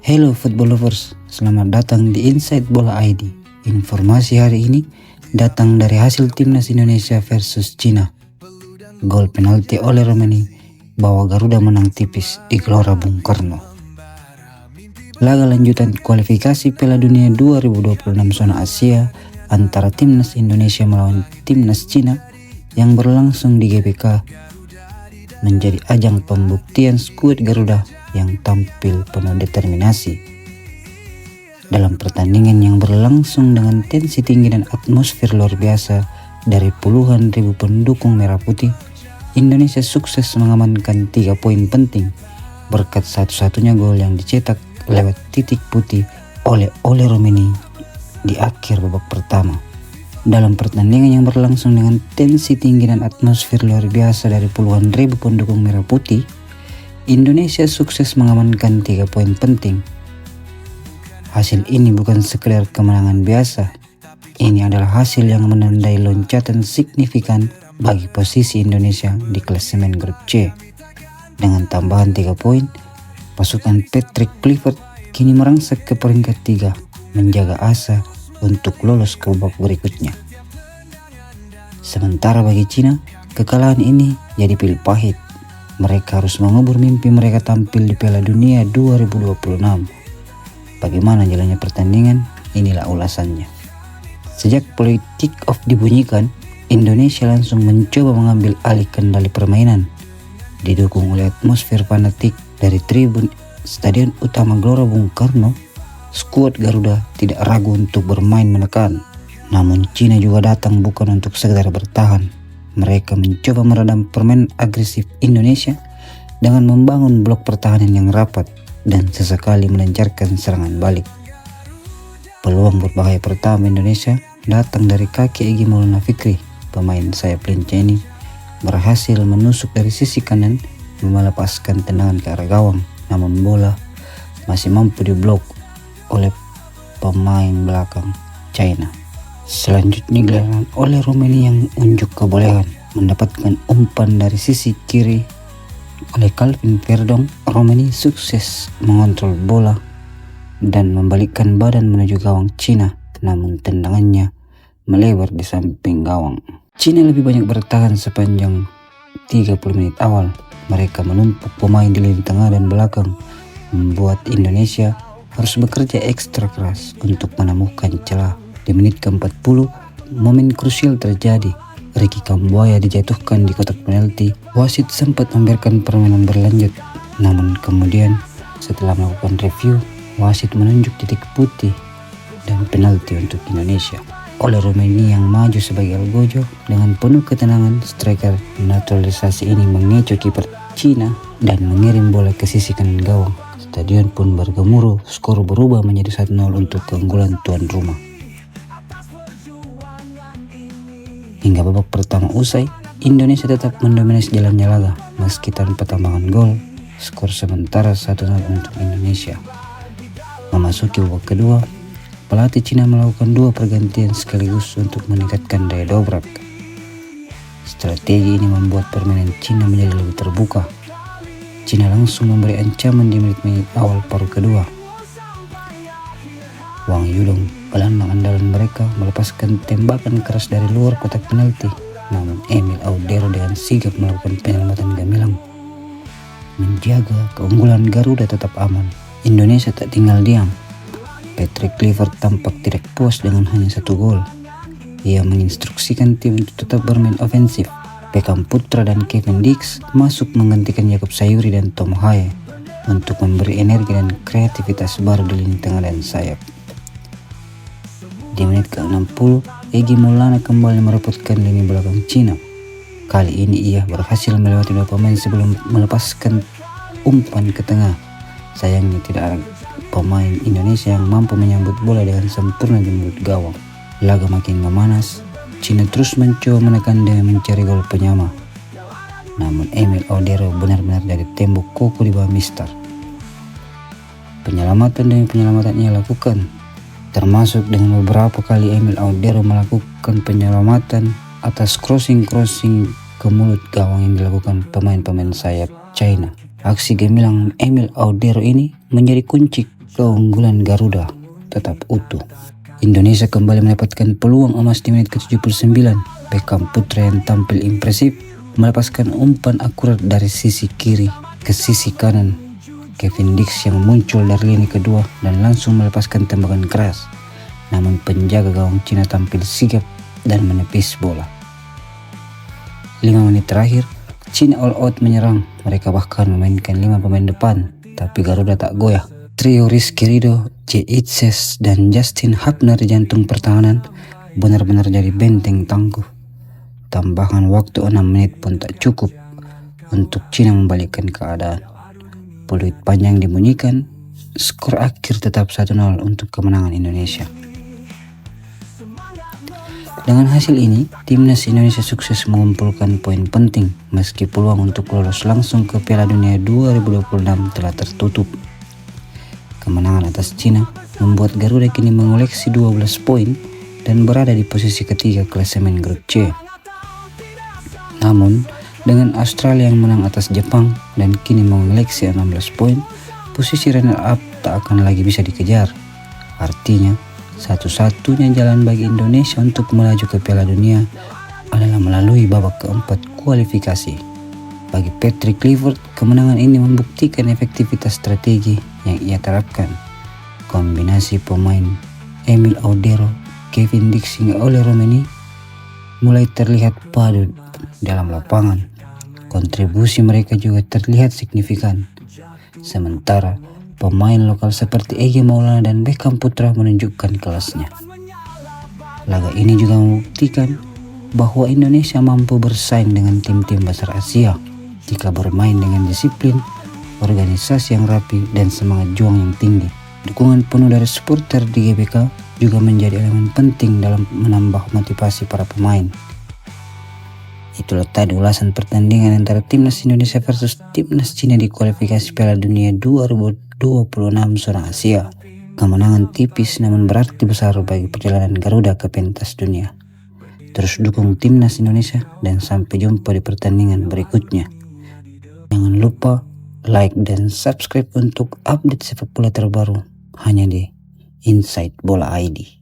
Hello football lovers, selamat datang di Inside Bola ID. Informasi hari ini datang dari hasil timnas Indonesia versus Cina. Gol penalti oleh Romani bawa Garuda menang tipis di Gelora Bung Karno. Laga lanjutan kualifikasi Piala Dunia 2026 zona Asia antara timnas Indonesia melawan timnas Cina yang berlangsung di GBK menjadi ajang pembuktian skuad Garuda yang tampil penuh determinasi. Dalam pertandingan yang berlangsung dengan tensi tinggi dan atmosfer luar biasa dari puluhan ribu pendukung merah putih, Indonesia sukses mengamankan 3 poin penting berkat satu-satunya gol yang dicetak lewat titik putih oleh Romani di akhir babak pertama. Dalam pertandingan yang berlangsung dengan tensi tinggi dan atmosfer luar biasa dari puluhan ribu pendukung merah putih, Indonesia sukses mengamankan 3 poin penting. Hasil ini bukan sekedar kemenangan biasa. Ini adalah hasil yang menandai loncatan signifikan bagi posisi Indonesia di klasemen grup C. Dengan tambahan 3 poin, pasukan Patrick Kluivert kini merangsek ke peringkat 3, menjaga asa untuk lolos ke babak berikutnya. Sementara bagi Cina, kekalahan ini jadi pil pahit. Mereka harus mengubur mimpi mereka tampil di Piala Dunia 2026. Bagaimana jalannya pertandingan? Inilah ulasannya. Sejak politik off dibunyikan, Indonesia langsung mencoba mengambil alih kendali permainan. Didukung oleh atmosfer fanatik dari tribun Stadion Utama Gelora Bung Karno, skuad Garuda tidak ragu untuk bermain menekan. Namun Cina juga datang bukan untuk sekedar bertahan. Mereka mencoba meredam permainan agresif Indonesia dengan membangun blok pertahanan yang rapat dan sesekali melancarkan serangan balik. Peluang berbahaya pertama Indonesia datang dari kaki Egy Maulana Fikri. Pemain sayap lincah ini berhasil menusuk dari sisi kanan melepaskan tendangan ke arah gawang, namun bola masih mampu diblok oleh pemain belakang China. Selanjutnya giliran oleh Romani yang unjuk kebolehan, mendapatkan umpan dari sisi kiri oleh Calvin Verdong. Romani sukses mengontrol bola dan membalikkan badan menuju gawang Cina, namun tendangannya melebar di samping gawang. Cina lebih banyak bertahan sepanjang 30 menit awal. Mereka menumpuk pemain di lini tengah dan belakang, membuat Indonesia harus bekerja ekstra keras untuk menemukan celah. Di menit ke-40, momen krusial terjadi. Ricky Kambuaya dijatuhkan di kotak penalti. Wasit sempat membiarkan permainan berlanjut, namun kemudian setelah melakukan review, wasit menunjuk titik putih dan penalti untuk Indonesia. Oleh Romani yang maju sebagai algojo dengan penuh ketenangan, striker naturalisasi ini mengecoh kiper Cina dan mengirim bola ke sisi kanan gawang. Stadion pun bergemuruh, skor berubah menjadi 1-0 untuk keunggulan tuan rumah. Hingga babak pertama usai, Indonesia tetap mendominasi jalannya laga meski tanpa tambahan gol. Skor sementara 1-0 untuk Indonesia. Memasuki babak kedua, pelatih Cina melakukan 2 pergantian sekaligus untuk meningkatkan daya dobrak. Strategi ini membuat permainan Cina menjadi lebih terbuka. Cina langsung memberi ancaman di menit-menit awal paruh kedua. Wang Yulong, gelandang andalan mereka, melepaskan tembakan keras dari luar kotak penalti, namun Emil Audero dengan sigap melakukan penyelamatan gamilang. Menjaga keunggulan Garuda tetap aman, Indonesia tak tinggal diam. Patrick Kluivert tampak tidak puas dengan hanya 1 gol. Ia menginstruksikan tim untuk tetap bermain ofensif. Beckham Putra dan Kevin Dix masuk menggantikan Yakup Sayuri dan Tom Haye untuk memberi energi dan kreativitas baru di lini tengah dan sayap. Di menit ke-60, Egy Maulana kembali merepotkan lini belakang Cina. Kali ini ia berhasil melewati 2 pemain sebelum melepaskan umpan ke tengah. Sayangnya tidak ada pemain Indonesia yang mampu menyambut bola dengan sempurna di mulut gawang. Laga makin memanas. Cina terus mencoba menekan dengan mencari gol penyama. Namun Emil Audero benar-benar jadi tembok kokoh di bawah Mister. Penyelamatan demi penyelamatan ia lakukan, termasuk dengan beberapa kali Emil Audero melakukan penyelamatan atas crossing ke mulut gawang yang dilakukan pemain-pemain sayap China. Aksi gemilang Emil Audero ini menjadi kunci keunggulan Garuda tetap utuh. Indonesia kembali mendapatkan peluang emas di menit ke-79. Beckham Putra yang tampil impresif melepaskan umpan akurat dari sisi kiri ke sisi kanan. Kevin Dix yang muncul dari lini kedua dan langsung melepaskan tembakan keras. Namun penjaga gawang Cina tampil sigap dan menepis bola. 5 menit terakhir, Cina all out menyerang. Mereka bahkan memainkan 5 pemain depan, tapi Garuda tak goyah. Trio Rizky Ridho, J. Itzes, dan Justin Hubner di jantung pertahanan benar-benar jadi benteng tangguh. Tambahan waktu 6 menit pun tak cukup untuk Cina membalikkan keadaan. Peluit panjang dibunyikan, skor akhir tetap 1-0 untuk kemenangan Indonesia. Dengan hasil ini, timnas Indonesia sukses mengumpulkan poin penting meski peluang untuk lolos langsung ke Piala Dunia 2026 telah tertutup. Kemenangan atas Cina membuat Garuda kini mengoleksi 12 poin dan berada di posisi ketiga klasemen grup C. Namun, dengan Australia yang menang atas Jepang dan kini mengoleksi 16 poin, posisi runner up tak akan lagi bisa dikejar. Artinya, satu-satunya jalan bagi Indonesia untuk melaju ke Piala Dunia adalah melalui babak keempat kualifikasi. Bagi Patrick Kluivert, kemenangan ini membuktikan efektivitas strategi yang ia terapkan. Kombinasi pemain Emil Audero, Kevin Dix hingga Ole Romeni mulai terlihat padu dalam lapangan. Kontribusi mereka juga terlihat signifikan. Sementara pemain lokal seperti Egy Maulana dan Beckham Putra menunjukkan kelasnya. Laga ini juga membuktikan bahwa Indonesia mampu bersaing dengan tim-tim besar Asia jika bermain dengan disiplin, organisasi yang rapi, dan semangat juang yang tinggi. Dukungan penuh dari supporter di GBK juga menjadi elemen penting dalam menambah motivasi para pemain. Itulah tadi ulasan pertandingan antara timnas Indonesia versus timnas Cina di kualifikasi Piala Dunia 2026 zona Asia. Kemenangan tipis namun berarti besar bagi perjalanan Garuda ke pentas dunia. Terus dukung timnas Indonesia dan sampai jumpa di pertandingan berikutnya. Jangan lupa like dan subscribe untuk update sepak bola terbaru hanya di Inside Bola ID.